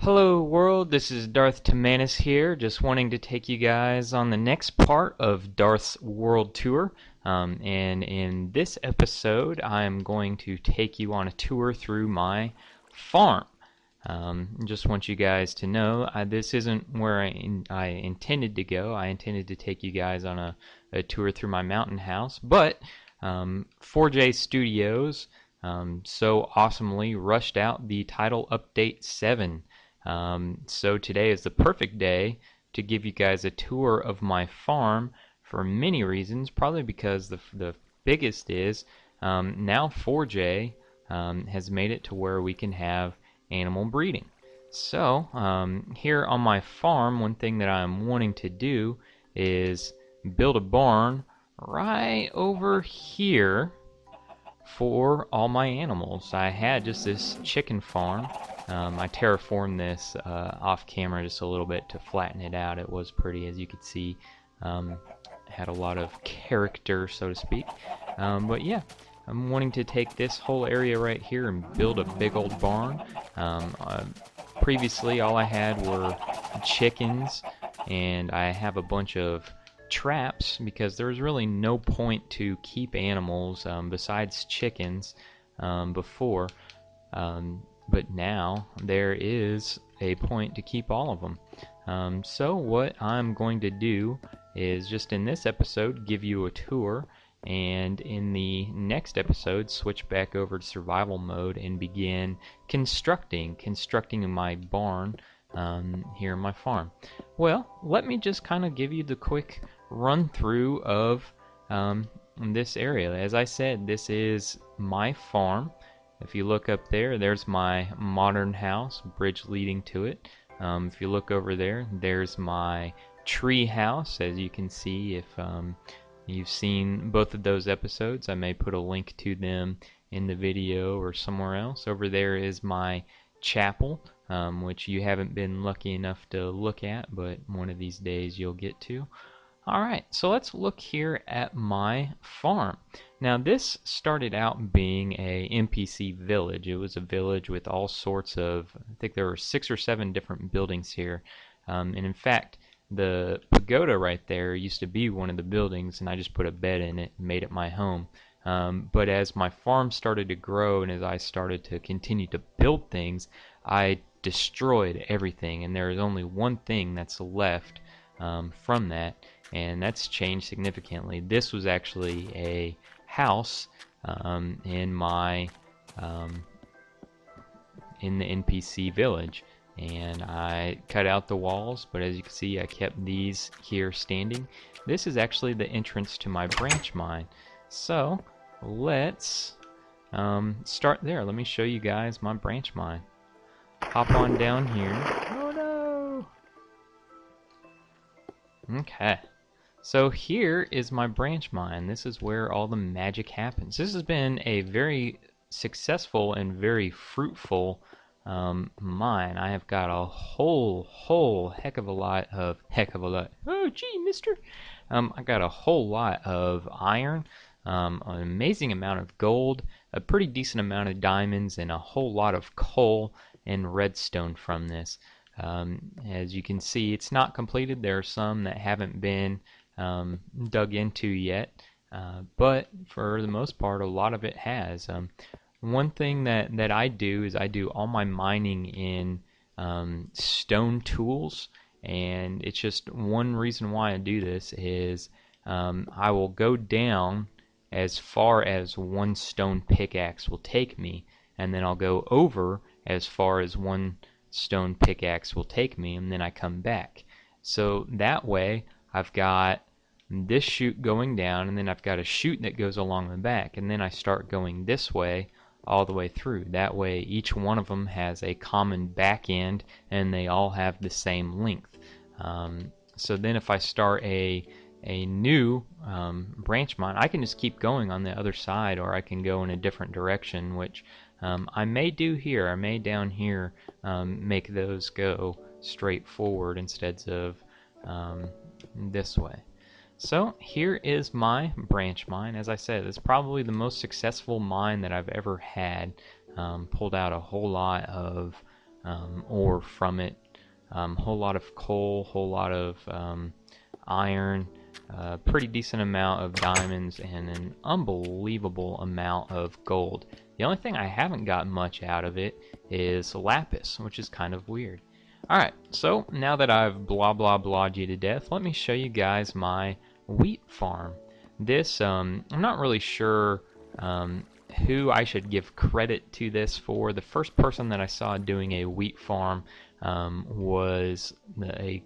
Hello world, this is DarthTimmanis here, just wanting to take you guys on the next part of Darth's World Tour. And in this episode, I'm going to take you on a tour through my farm. Just want you guys to know, this isn't where I intended to go. I intended to take you guys on a tour through my mountain house, but 4J Studios so awesomely rushed out the title update 7. So today is the perfect day to give you guys a tour of my farm for many reasons, probably because the biggest is now 4J has made it to where we can have animal breeding. So here on my farm, one thing that I'm wanting to do is build a barn right over here for all my animals. I had just this chicken farm. I terraformed this off camera just a little bit to flatten it out. It was pretty, as you could see. Had a lot of character, so to speak. But yeah, I'm wanting to take this whole area right here and build a big old barn. Previously, all I had were chickens, and I have a bunch of traps because there's really no point to keep animals besides chickens before. But now there is a point to keep all of them. So what I'm going to do is just in this episode give you a tour, and in the next episode switch back over to survival mode and begin constructing my barn here in my farm. Well, let me just kind of give you the quick run through of this area. As I said, this is my farm. If you look up there, there's my modern house, bridge leading to it. If you look over there, there's my tree house. As you can see, if you've seen both of those episodes, I may put a link to them in the video or somewhere else. Over there is my chapel, which you haven't been lucky enough to look at, but one of these days you'll get to. Alright, so let's look here at my farm. Now this started out being a NPC village. It was a village with all sorts of, I think there were 6 or 7 different buildings here. And in fact, the Pagoda right there used to be one of the buildings, and I just put a bed in it and made it my home. But as my farm started to grow and as I started to continue to build things, I destroyed everything, and there is only one thing that's left from that, and that's changed significantly. This was actually a house in my in the NPC village, and I cut out the walls, but as you can see I kept these here standing. This is actually the entrance to my branch mine. So let's start there. Let me show you guys my branch mine. Hop on down here. Oh no! Okay. So here is my branch mine. This is where all the magic happens. This has been a very successful and very fruitful mine. I have got a whole heck of a lot. Oh gee, mister. I got a whole lot of iron, an amazing amount of gold, a pretty decent amount of diamonds, and a whole lot of coal and redstone from this. As you can see, it's not completed. There are some that haven't been dug into yet, but for the most part a lot of it has. One thing that I do is I do all my mining in stone tools, and it's just one reason why I do this is I will go down as far as one stone pickaxe will take me, and then I'll go over as far as one stone pickaxe will take me, and then I come back. So that way I've got this chute going down, and then I've got a chute that goes along the back, and then I start going this way all the way through. That way each one of them has a common back end, and they all have the same length. So then if I start a new branch mine, I can just keep going on the other side, or I can go in a different direction, which I may do here. I may down here make those go straight forward instead of this way. So here is my branch mine. As I said, it's probably the most successful mine that I've ever had. Pulled out a whole lot of ore from it. Whole lot of coal, whole lot of iron, pretty decent amount of diamonds, and an unbelievable amount of gold. The only thing I haven't gotten much out of it is lapis, which is kind of weird. Alright, so now that I've blah blah blah'd you to death, let me show you guys my wheat farm. This, I'm not really sure who I should give credit to this for. The first person that I saw doing a wheat farm was a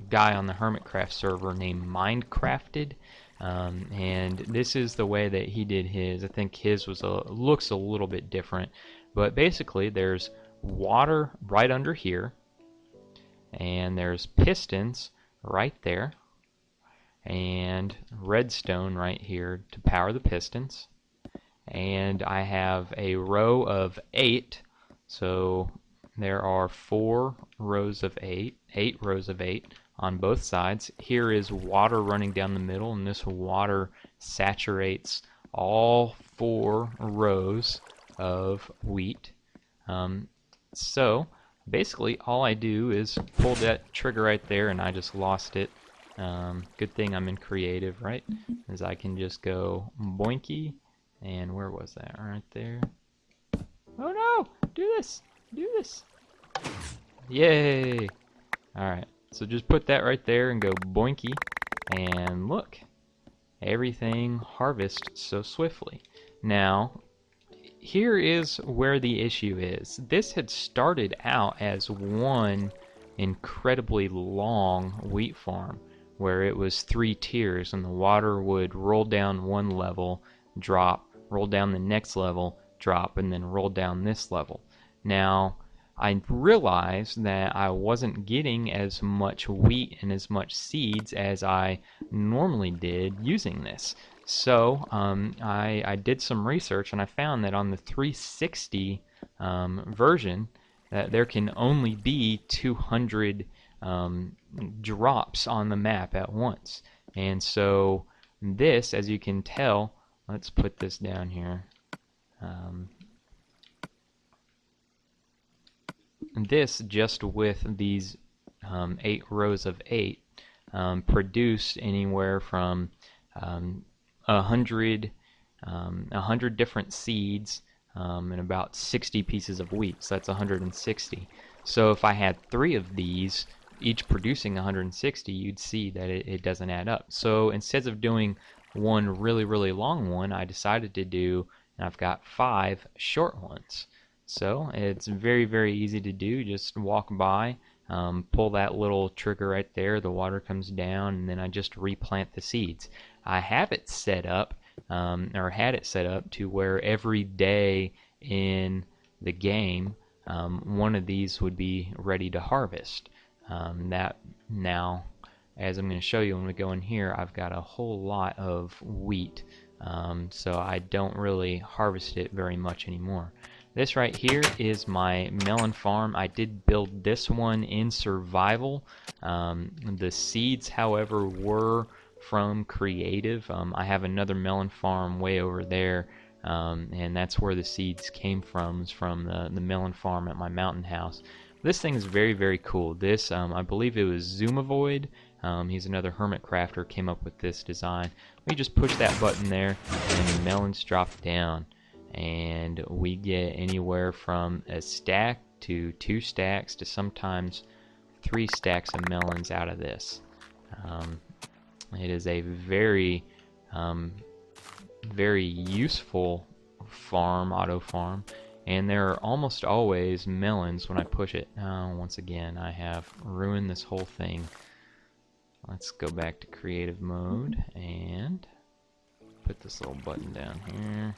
guy on the Hermitcraft server named Mindcrafted, and this is the way that he did his. I think his was looks a little bit different, but basically there's water right under here, and there's pistons right there, and redstone right here to power the pistons, and I have a row of 8, so there are 4 rows of 8 rows of 8 on both sides. Here is water running down the middle, and this water saturates all 4 rows of wheat. So basically all I do is pull that trigger right there, and I just lost it. Good thing I'm in creative, right? As I can just go boinky, and where was that? Right there. Oh no! Do this! Do this! Yay! Alright, so just put that right there and go boinky, and look! Everything harvests so swiftly. Now, here is where the issue is. This had started out as one incredibly long wheat farm, where it was 3 tiers, and the water would roll down one level, drop, roll down the next level, drop, and then roll down this level. Now, I realized that I wasn't getting as much wheat and as much seeds as I normally did using this. So I did some research, and I found that on the 360 version, that there can only be 200 drops on the map at once. And so this, as you can tell, let's put this down here. This, just with these 8 rows of 8, produced anywhere from 100 different seeds and about 60 pieces of wheat. So that's 160. So if I had 3 of these, each producing 160, you'd see that it doesn't add up. So instead of doing one really long one, I decided to do, and I've got 5 short ones. So it's very easy to do. Just walk by, pull that little trigger right there, the water comes down, and then I just replant the seeds. I have it set up, or had it set up to where every day in the game, one of these would be ready to harvest. That now, as I'm going to show you when we go in here, I've got a whole lot of wheat, so I don't really harvest it very much anymore. This right here is my melon farm. I did build this one in survival. The seeds, however, were from creative. I have another melon farm way over there, and that's where the seeds came from, the melon farm at my mountain house. This thing is very cool. This, I believe it was Zoomavoid. He's another hermit crafter, came up with this design. We just push that button there, and the melons drop down. And we get anywhere from a stack to 2 stacks to sometimes 3 stacks of melons out of this. It is a very useful farm, auto farm, and there are almost always melons when I push it. Once again, I have ruined this whole thing. Let's go back to creative mode and put this little button down here.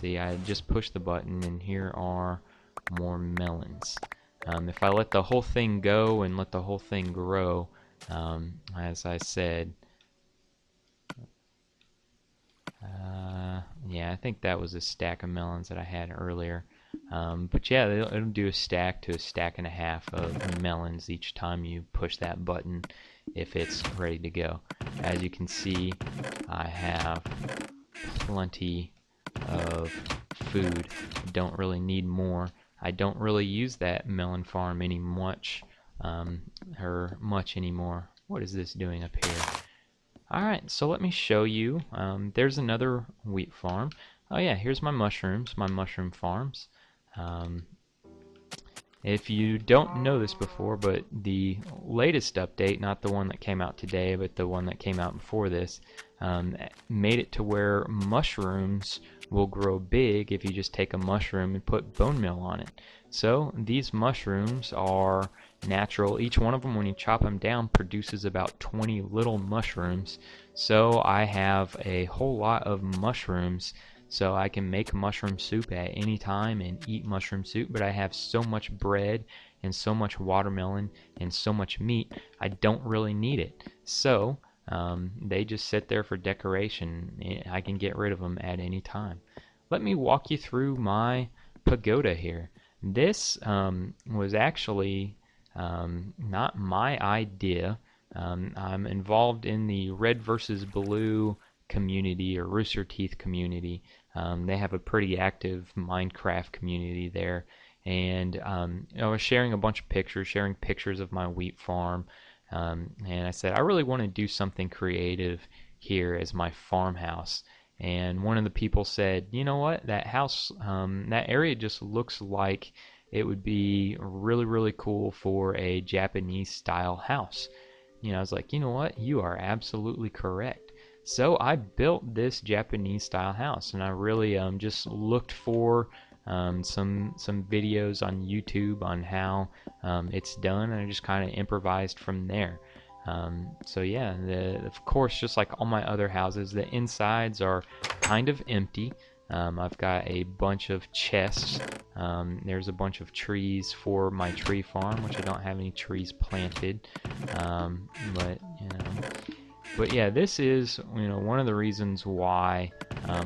See, I just pushed the button, and here are more melons. If I let the whole thing go and let the whole thing grow, as I said, yeah, I think that was a stack of melons that I had earlier. But yeah, it'll do a stack to a stack and a half of melons each time you push that button if it's ready to go. As you can see, I have plenty of food. I don't really need more. I don't really use that melon farm much anymore. What is this doing up here? Alright, so let me show you. There's another wheat farm. Oh yeah, here's my mushrooms, my mushroom farms. If you don't know this before, but the latest update, not the one that came out today, but the one that came out before this, made it to where mushrooms will grow big if you just take a mushroom and put bone meal on it. So these mushrooms are natural. Each one of them, when you chop them down, produces about 20 little mushrooms. So I have a whole lot of mushrooms, so I can make mushroom soup at any time and eat mushroom soup, but I have so much bread and so much watermelon and so much meat, I don't really need it. So they just sit there for decoration. I can get rid of them at any time. Let me walk you through my pagoda here. This was actually not my idea. I'm involved in the red versus blue community, or Rooster Teeth community. They have a pretty active Minecraft community there, and I was sharing a bunch of pictures, sharing pictures of my wheat farm, and I said I really want to do something creative here as my farmhouse. And one of the people said, you know what, that house, that area just looks like it would be really, really cool for a Japanese style house. I was like, you know what, you are absolutely correct. So I built this Japanese style house, and I really just looked for some videos on YouTube on how it's done, and I just kind of improvised from there. So yeah, of course, just like all my other houses, the insides are kind of empty. I've got a bunch of chests. There's a bunch of trees for my tree farm, which I don't have any trees planted. But yeah, this is one of the reasons why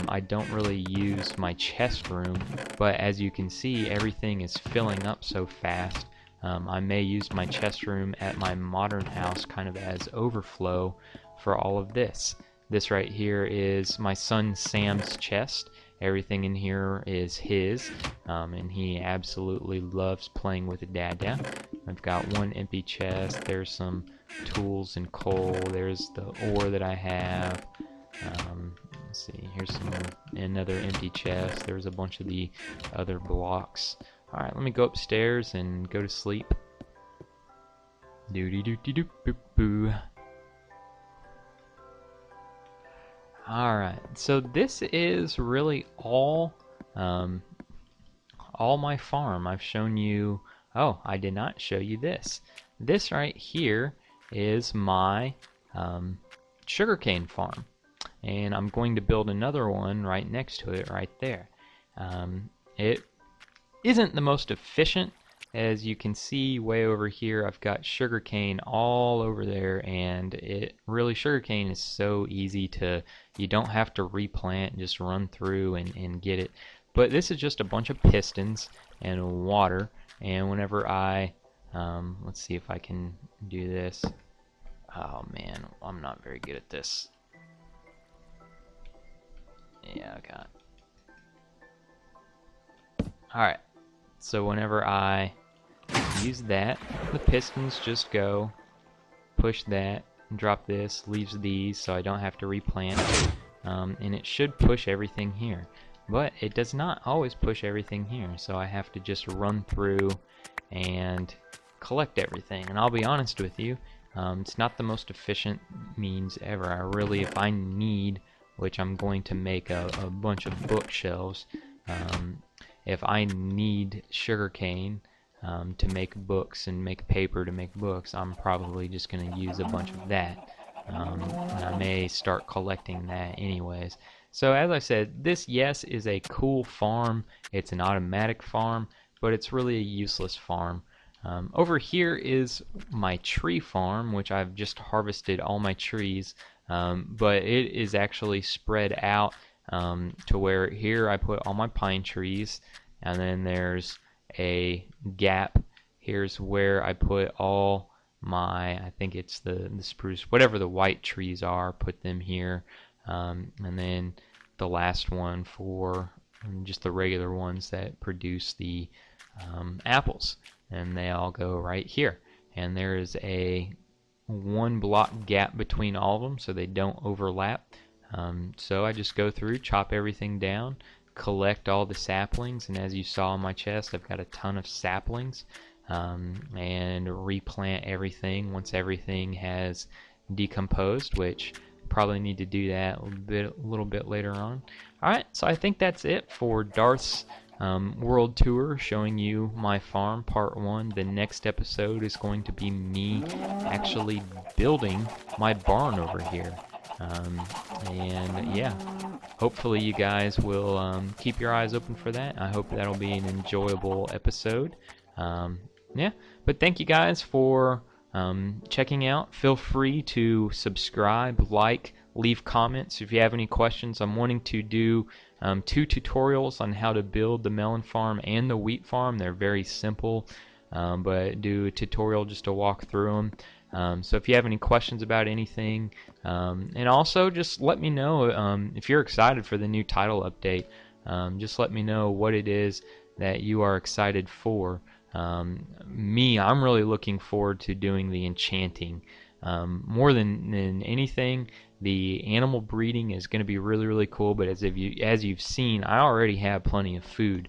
I don't really use my chest room. But as you can see, everything is filling up so fast. I may use my chest room at my modern house kind of as overflow for all of this. This right here is my son Sam's chest. Everything in here is his, and he absolutely loves playing with Dada. I've got one empty chest. There's some tools and coal. There's the ore that I have. Let's see, here's another empty chest. There's a bunch of the other blocks. Alright, let me go upstairs and go to sleep. Doo-dee-doo-dee-doo-boo-boo. Alright, so this is really all my farm. I've shown you... Oh, I did not show you this. This right here is my sugarcane farm. And I'm going to build another one right next to it right there. It isn't the most efficient. As you can see way over here, I've got sugarcane all over there, and sugarcane is so easy to, you don't have to replant, just run through and get it. But this is just a bunch of pistons and water, and whenever I, let's see if I can do this. Oh man, I'm not very good at this. Yeah, okay. Alright, so whenever I use that, the pistons just go, push that, drop this, leaves these, so I don't have to replant. And it should push everything here. But it does not always push everything here, so I have to just run through and collect everything. And I'll be honest with you, it's not the most efficient means ever. If I need, which I'm going to make a bunch of bookshelves, if I need sugarcane to make books and make paper to make books, I'm probably just going to use a bunch of that. And I may start collecting that anyways. So as I said, this, yes, is a cool farm. It's an automatic farm, but it's really a useless farm. Over here is my tree farm, which I've just harvested all my trees, but it is actually spread out to where here I put all my pine trees, and then there's a gap. Here's where I put all my, I think it's the spruce, whatever the white trees are, put them here. And then the last one for and just the regular ones that produce the apples, and they all go right here. And there is a 1 block gap between all of them so they don't overlap. So I just go through, chop everything down, collect all the saplings, and as you saw on my chest, I've got a ton of saplings, and replant everything once everything has decomposed, which probably need to do that a little bit later on. Alright, so I think that's it for Darth's world tour, showing you my farm, part 1. The next episode is going to be me actually building my barn over here. And yeah, hopefully you guys will keep your eyes open for that. I hope that'll be an enjoyable episode. Yeah, but thank you guys for checking out. Feel free to subscribe, like, leave comments if you have any questions. I'm wanting to do 2 tutorials on how to build the melon farm and the wheat farm. They're very simple, but do a tutorial just to walk through them. So if you have any questions about anything, and also just let me know if you're excited for the new title update. Just let me know what it is that you are excited for. I'm really looking forward to doing the enchanting. More than anything, the animal breeding is going to be really cool, but as you've seen, I already have plenty of food,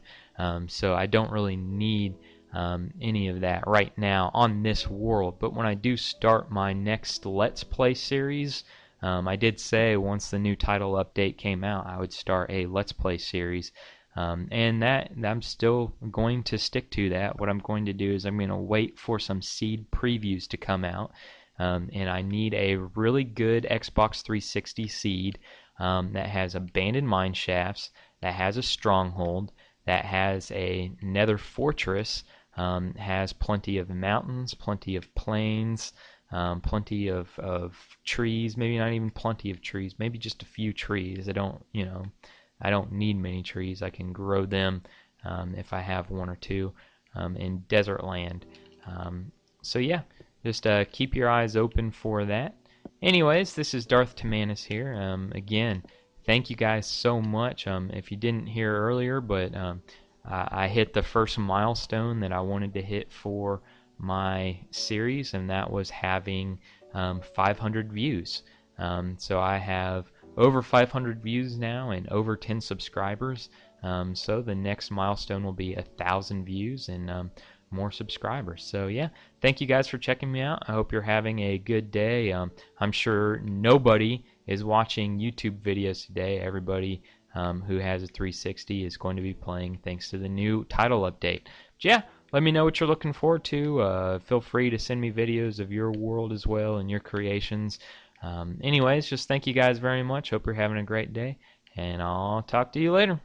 so I don't really need any of that right now on this world. But when I do start my next Let's Play series, I did say once the new title update came out, I would start a Let's Play series. And that I'm still going to stick to that. What I'm going to do is I'm going to wait for some seed previews to come out, and I need a really good Xbox 360 seed that has abandoned mine shafts, that has a stronghold, that has a nether fortress, has plenty of mountains, plenty of plains, plenty of trees, maybe not even plenty of trees, maybe just a few trees. I don't need many trees. I can grow them if I have 1 or 2 in desert land. So yeah, just keep your eyes open for that. Anyways, this is DarthTimmanis here. Again, thank you guys so much. If you didn't hear earlier, but I hit the first milestone that I wanted to hit for my series, and that was having 500 views. So I have over 500 views now and over 10 subscribers. So the next milestone will be 1,000 views and more subscribers. So yeah, thank you guys for checking me out. I hope you're having a good day. I'm sure nobody is watching YouTube videos today. Everybody who has a 360 is going to be playing thanks to the new title update. But yeah, let me know what you're looking forward to. Feel free to send me videos of your world as well and your creations. Anyways, just thank you guys very much. Hope you're having a great day, and I'll talk to you later.